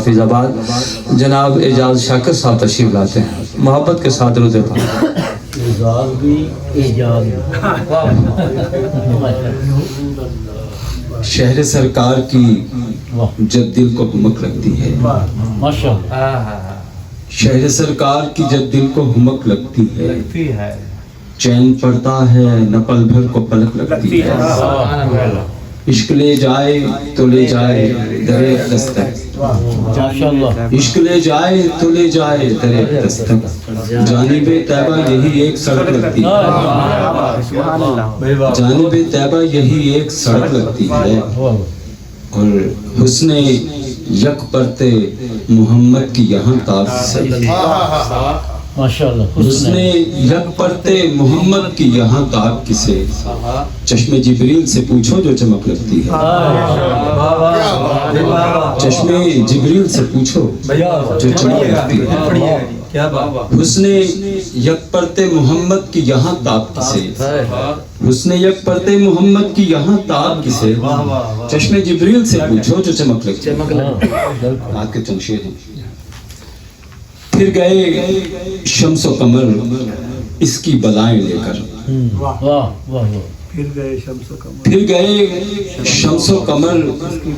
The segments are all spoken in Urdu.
فیض آباد جناب اعجاز شاکر صاحب تشریف لاتے ہیں، محبت کے ساتھ درود پاک۔ اعزاز بھی اعجاز شہر سرکار کی جب دل کو ہمک لگتی ہے، ماشاءاللہ، شہر سرکار کی جب دل کو ہمک لگتی ہے، چین پڑتا ہے نہ پل بھر کو پلک لگتی ہے، عشق لے جائے تو لے جائے درے دستک، ماشاءاللہ، عشق لے جائے تو لے جائے درے دستک، جانب طیبہ یہی ایک سڑک لگتی ہے، جانب طیبہ یہی ایک سڑک لگتی ہے، اور حسن یک پرتے محمد کی یہاں تاب سے، ماشاءاللہ، حسن یک پرتے محمد کی یہاں تاب کسے، چشم جبریل سے پوچھو جو چمک لگتی ہے، چشم جبریل سے پوچھو جو چمک لگتی ہے، حسن یک پرتے محمد کی یہاں تاب کسے، حسن یک پرتے محمد کی یہاں تاب کسے، چشم جبریل سے پوچھو جو چمک لگتی ہے۔ آج کے چند شعر ہیں۔ پھر گئے شمس و قمر اس کی بلائیں لے کر، واہ واہ واہ، پھر گئے شمس و قمر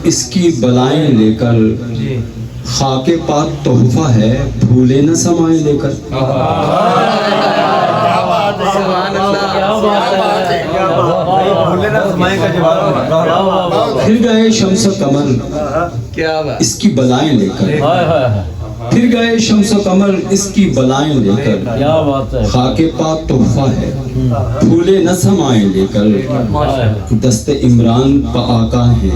اس کی بلائیں لے کر، خاک پاک تحفہ ہے پھولے نہ سمائے لے کر، پھر گئے شمس و قمر اس کی بلائیں لے کر، پھر گئے شمس و قمر اس کی بلائیں لے کر، کیا بات ہے، خاک پاک تحفہ ہے پھولے نہ سمائے لے کر، دست عمران پہ آقا ہے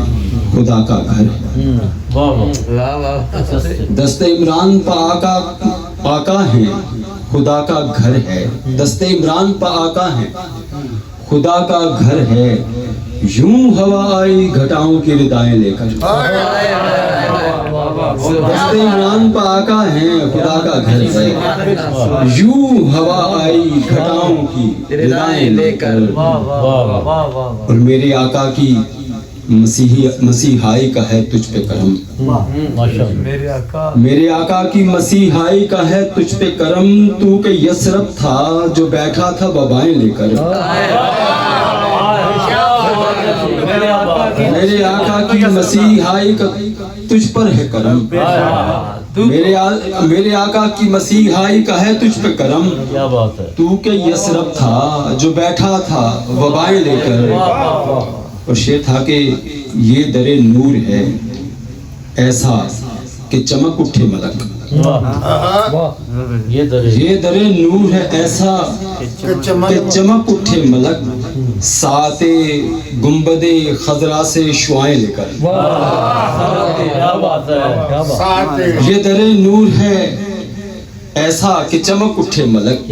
خدا کا گھر ہے، واہ واہ، دست عمران پہ آقا ہے خدا کا گھر ہے، دست عمران پہ آقا ہے خدا کا گھر ہے، یوں ہوا آئی گھٹاؤں کی ردائیں لے کر، دست عمران پہ آقا ہے خدا کا گھر ہے، یوں ہوا آئی گھٹاؤں کی ردائیں لے کر، اور میرے آقا کی مسیحائی کا ہے تجھ پہ کرم، میرے آقا کی مسیحائی کا ہے تجھ پہ کرم، تو کہ یسرب تھا جو بیٹھا تھا وبائیں لے کر، میرے آقا کی مسیحائی کا تجھ پر ہے کرم، میرے آقا کی مسیحائی کا ہے تجھ پہ کرم، کیا بات ہے، تو کہ یسرب تھا جو بیٹھا تھا وبائیں لے کر، اور شعر تھا کہ یہ در نور ہے ایسا کہ چمک اٹھے ملک، یہ در نور ہے ایسا کہ چمک اٹھے ملک، ساتھ گنبد خضرا سے شعائیں لے کر، یہ در نور ہے ایسا کہ چمک اٹھے ملک،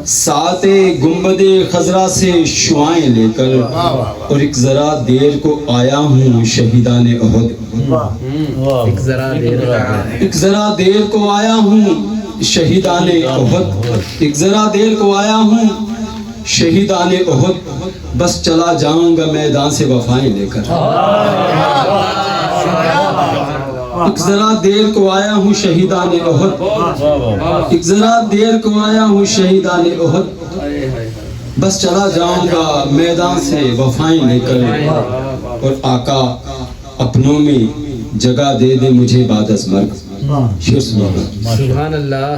ساتھ گنبد خضرا سے شعائیں لے کر، اور ایک ذرا دیر کو آیا ہوں شہیدان احد، ایک ذرا دیر کو آیا ہوں شہیدان احد، ایک ذرا دیر کو آیا ہوں شہیدان احد، بس چلا جاؤں گا میدان سے وفائیں لے کر، ایک ذرا دیر کو آیا ہوں شہیدان احد، ایک ذرا دیر کو آیا ہوں شہیدان احد، بس چلا جاؤں گا میدان سے وفائیں لے کر، اور آقا اپنوں میں جگہ دے دے مجھے بعد از مرگ، سبحان اللہ،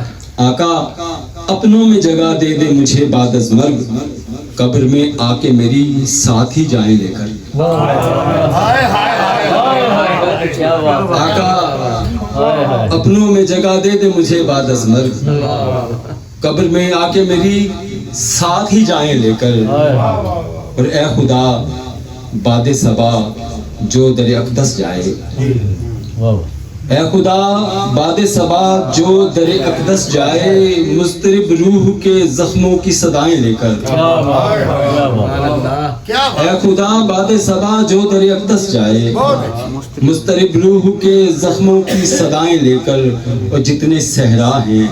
آقا اپنوں میں جگہ دے دے مجھے بعد از مرگ، قبر میں آ کے میری ساتھ ہی جائیں لے کر، آقا اپنوں میں جگہ دے دے مجھے بعد از مرگ، قبر میں آ کے میری ساتھ ہی جائیں لے کر، اور اے خدا باد صبا جو در اقدس جائے، اے خدا باد صبا جو در اقدس جائے، مضطرب روح کے زخموں کی صدائیں لے کر، اے خدا باد صبا جو در اقدس جائے، مضطرب روح کے زخموں کی صدائیں لے کر، اور جتنے صحرا ہیں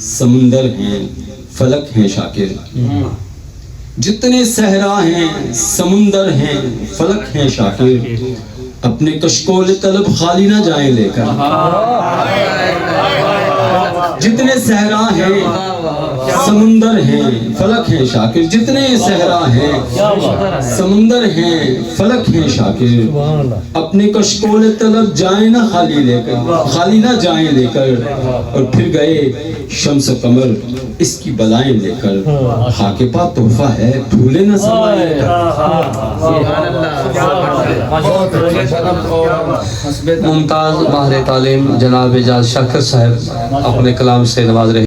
سمندر ہیں فلک ہیں شاکر، جتنے صحرا ہیں سمندر ہیں فلک ہیں شاکر، اپنے کشکول طلب خالی نہ جائیں لے کر. جتنے صحرا ہیں سمندر ہیں فلک ہیں شاکر, جتنے صحرا ہیں سمندر ہیں فلک ہیں شاکر, اپنے کشکول طلب جائیں نہ خالی لے کر, خالی نہ جائیں لے کر. اور پھر گئے شمس و قمر اس کی بلائیں لے کر, خاک پا تحفہ ہے بھولے نہ سمائے. ممتاز ماہر تعلیم جناب اعجاز شاکر صاحب اپنے کلام سے نواز رہے.